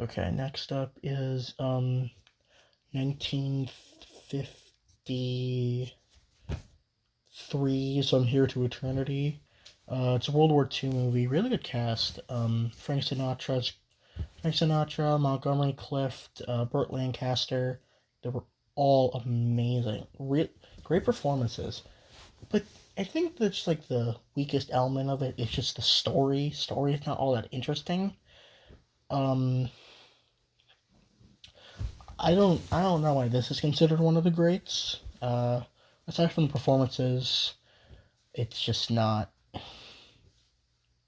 Okay, next up is 1953's I'm Here to Eternity. It's a World War II movie. Really good cast. Frank Sinatra, Montgomery Clift, Burt Lancaster. They were all amazing. Great performances. But I think that's like the weakest element of it is just the story. Story is not all that interesting. Um, I don't know why this is considered one of the greats. Aside from the performances, it's just not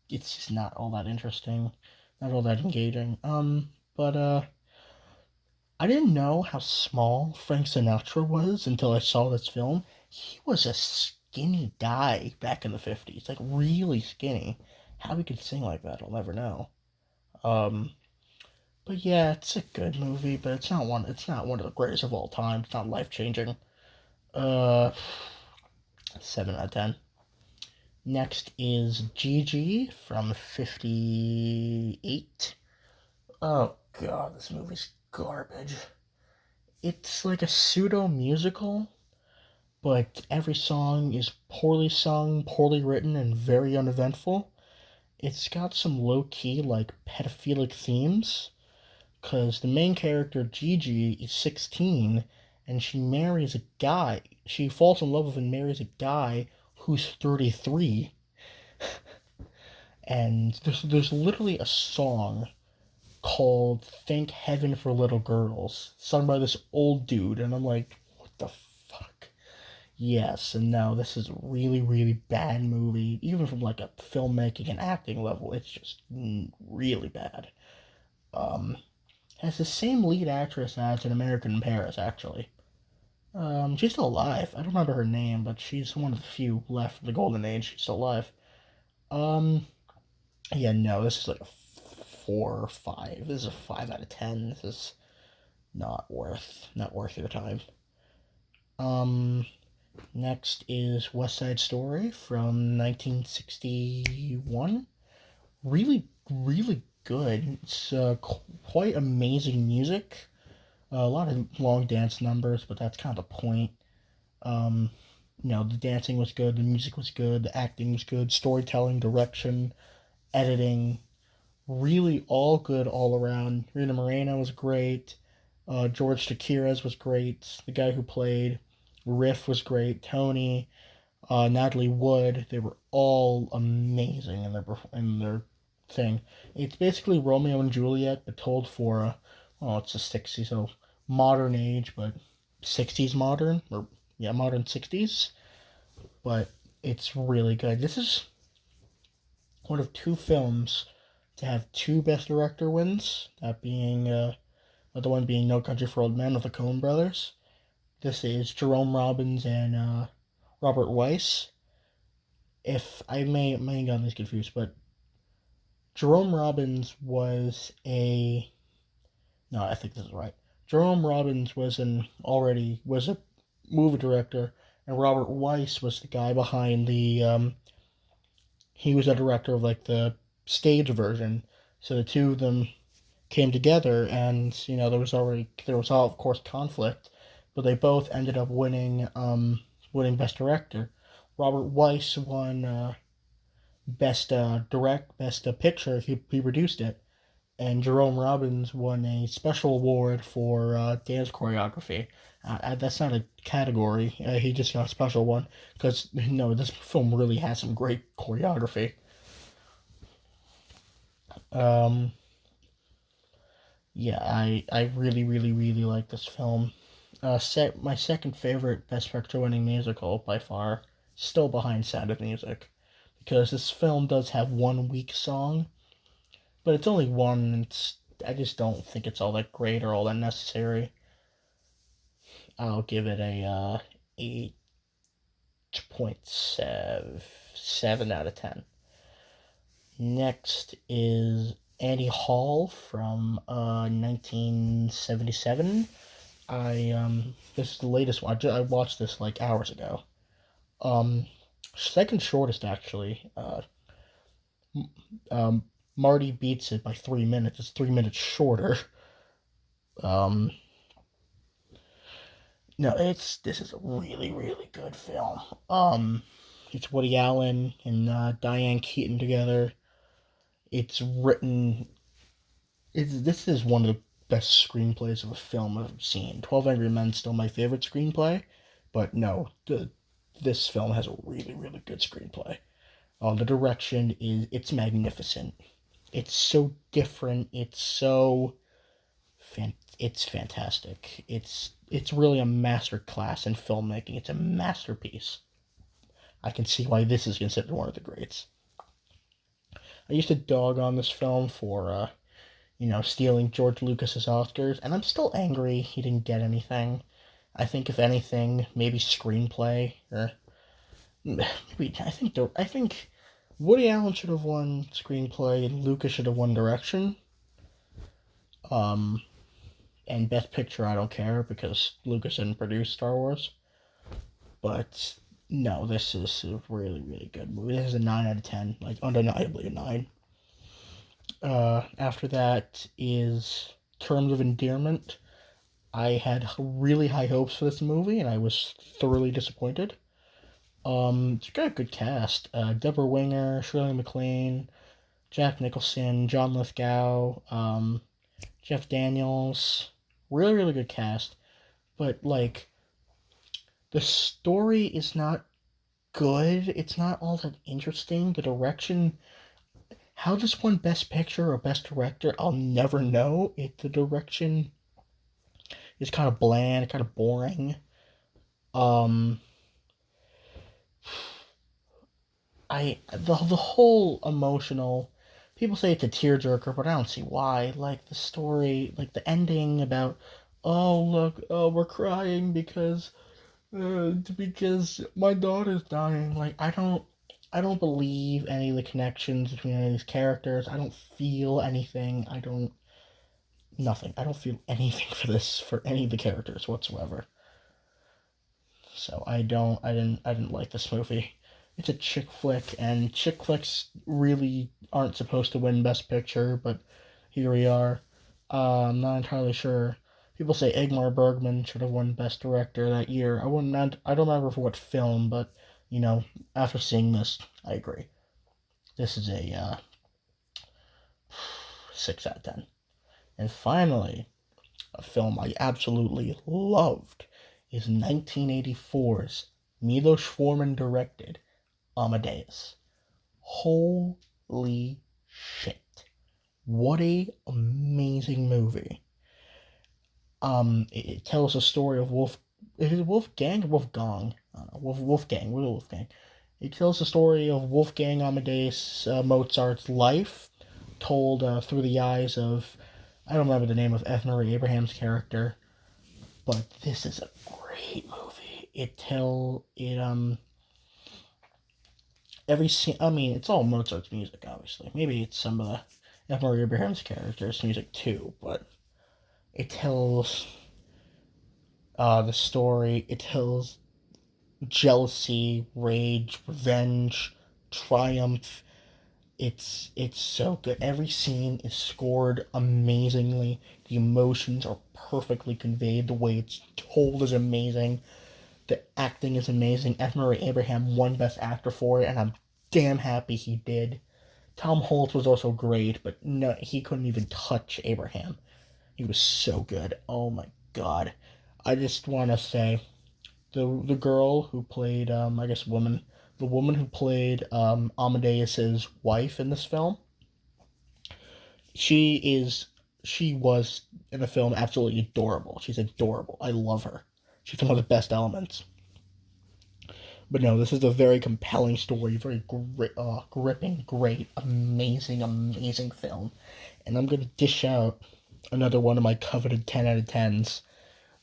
it's just not all that interesting, not all that engaging. But I didn't know how small Frank Sinatra was until I saw this film. He was a skinny guy back in the 50s, like really skinny. How he could sing like that, I'll never know. Um, but yeah, it's a good movie, but it's not one of the greatest of all time. It's not life changing. Uh, 7 out of 10. Next is Gigi from '58. Oh god, this movie's garbage. It's like a pseudo musical, but every song is poorly sung, poorly written, and very uneventful. It's got some low key, like, pedophilic themes, because the main character, Gigi, is 16, and she marries a guy. She falls in love with and marries a guy who's 33. And there's literally a song called "Thank Heaven for Little Girls," sung by this old dude, and I'm like, what the fuck? Yes, and no, this is a really, really bad movie, even from like a filmmaking and acting level. It's just really bad. Um, has the same lead actress as an American in Paris, actually. She's still alive. I don't remember her name, but she's one of the few left from the golden age. She's still alive. Um, yeah, no, this is like a 4 or 5. This is a 5 out of 10. This is not worth your time. Um, Next is West Side Story from 1961. Really, really good. It's quite amazing music. A lot of long dance numbers, but that's kind of the point. Um, the dancing was good, the music was good, the acting was good, storytelling, direction, editing, really all good all around. Rita Moreno was great. George Takeiras was great. The guy who played Riff was great. Tony, Natalie Wood, they were all amazing in their thing. It's basically Romeo and Juliet, but told for it's the '60s, so modern age, but '60s modern, or yeah, modern '60s. But it's really good. This is one of two films to have two Best Director wins. That being the one being No Country for Old Men with the Coen Brothers. This is Jerome Robbins and Robert Weiss. If I may have gotten this confused, but Jerome Robbins was a no, I think this is right. Jerome Robbins was a movie director, and Robert Weiss was the guy behind the he was a director of like the stage version. So the two of them came together, and there was all of course conflict, but they both ended up winning Best Director. Robert Weiss won Best Picture. He produced it, and Jerome Robbins won a special award for dance choreography. That's not a category. He just got a special one because this film really has some great choreography. Um, yeah, I really, really, really like this film. My second favorite Best Picture winning musical by far, still behind Sound of Music, because this film does have one weak song, but it's only one. And I just don't think it's all that great or all that necessary. I'll give it a 8.7 out of 10. Next is Annie Hall from 1977. This is the latest one. I watched this like hours ago. Um, Second shortest actually. Um, Marty beats it by 3 minutes. It's 3 minutes shorter. Um, no, this is a really really good film. It's Woody Allen and Diane Keaton together. It's written. This is one of the best screenplays of a film I've seen. 12 Angry Men still my favorite screenplay, but no, this film has a really really good screenplay. The direction it's magnificent. It's so different. It's fantastic. It's really a master class in filmmaking. It's a masterpiece. I can see why this is considered one of the greats. I used to dog on this film for stealing George Lucas's Oscars, and I'm still angry he didn't get anything. I think if anything, maybe screenplay or maybe I think Woody Allen should have won screenplay and Lucas should have won direction. Um, and Best Picture I don't care because Lucas didn't produce Star Wars. But no, this is a really really good movie. This is a 9 out of 10, like undeniably a 9. After that is Terms of Endearment. I had really high hopes for this movie, and I was thoroughly disappointed. It's got a good cast. Deborah Winger, Shirley MacLaine, Jack Nicholson, John Lithgow, Jeff Daniels. Really, really good cast. But, like, the story is not good. It's not all that interesting. The direction, how this won Best Picture or Best Director, I'll never know. The direction is kind of bland, kind of boring. Um, the whole emotional. People say it's a tearjerker, but I don't see why. Like the story, like the ending about, oh look, oh we're crying because my daughter's dying. Like I don't believe any of the connections between any of these characters. I don't feel anything. Nothing. I don't feel anything for any of the characters whatsoever. So I didn't like this movie. It's a chick flick, and chick flicks really aren't supposed to win Best Picture, but here we are. I'm not entirely sure. People say Ingmar Bergman should have won Best Director that year. I don't remember for what film, but after seeing this, I agree. This is a 6 out of 10. And finally, a film I absolutely loved is 1984's Milos Forman directed Amadeus. Holy shit. What a amazing movie. It tells the story of is it Wolfgang or Wolfgang? I don't know, Wolfgang, Wolfgang. It tells the story of Wolfgang Amadeus Mozart's life, told through the eyes of, I don't remember the name of F. Murray Abraham's character, but this is a great movie. Every scene. I mean, it's all Mozart's music, obviously. Maybe it's some of the F. Murray Abraham's characters' music too, but it tells the story. It tells jealousy, rage, revenge, triumph. It's so good. Every scene is scored amazingly. The emotions are perfectly conveyed. The way it's told is amazing. The acting is amazing. F. Murray Abraham won Best Actor for it, and I'm damn happy he did. Tom Holtz was also great, but no, he couldn't even touch Abraham. He was so good. Oh my god. I just want to say, the girl who played, I guess woman, the woman who played Amadeus's wife in this film, she is, she was in the film absolutely adorable. She's adorable. I love her. She's one of the best elements. But no, this is a very compelling story, very gripping, great, amazing, amazing film. And I'm gonna dish out another one of my coveted 10 out of 10s.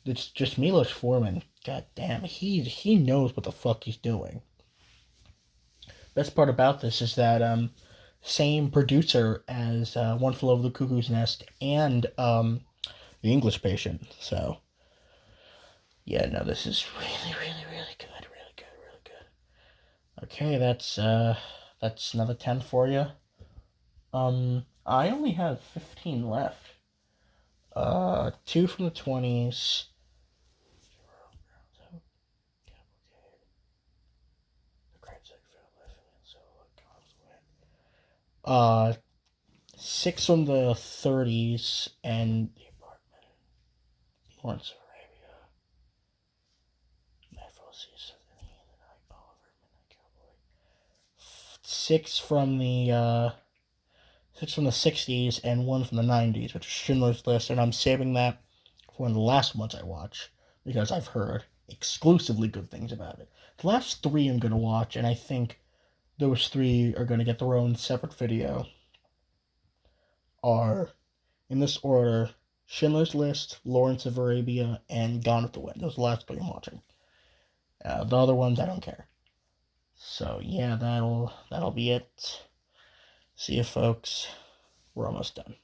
It's just Milos Forman. God damn, he knows what the fuck he's doing. Best part about this is that same producer as One Flew Over the Cuckoo's Nest and The English Patient. So yeah, no, this is really, really, really good, really good, really good. Okay, that's another 10 for you. I only have 15 left. Two from the 20s. Uh, six from the 30s and the apartment. Lawrence of Arabia. Six from the 60s and one from the 90s, which is Schindler's List, and I'm saving that for one of the last ones I watch because I've heard exclusively good things about it. The last three I'm gonna watch, and I think those three are gonna get their own separate video, are in this order: Schindler's List, Lawrence of Arabia, and Gone with the Wind. Those are the last three I'm watching. The other ones I don't care. So yeah, that'll be it. See you folks. We're almost done.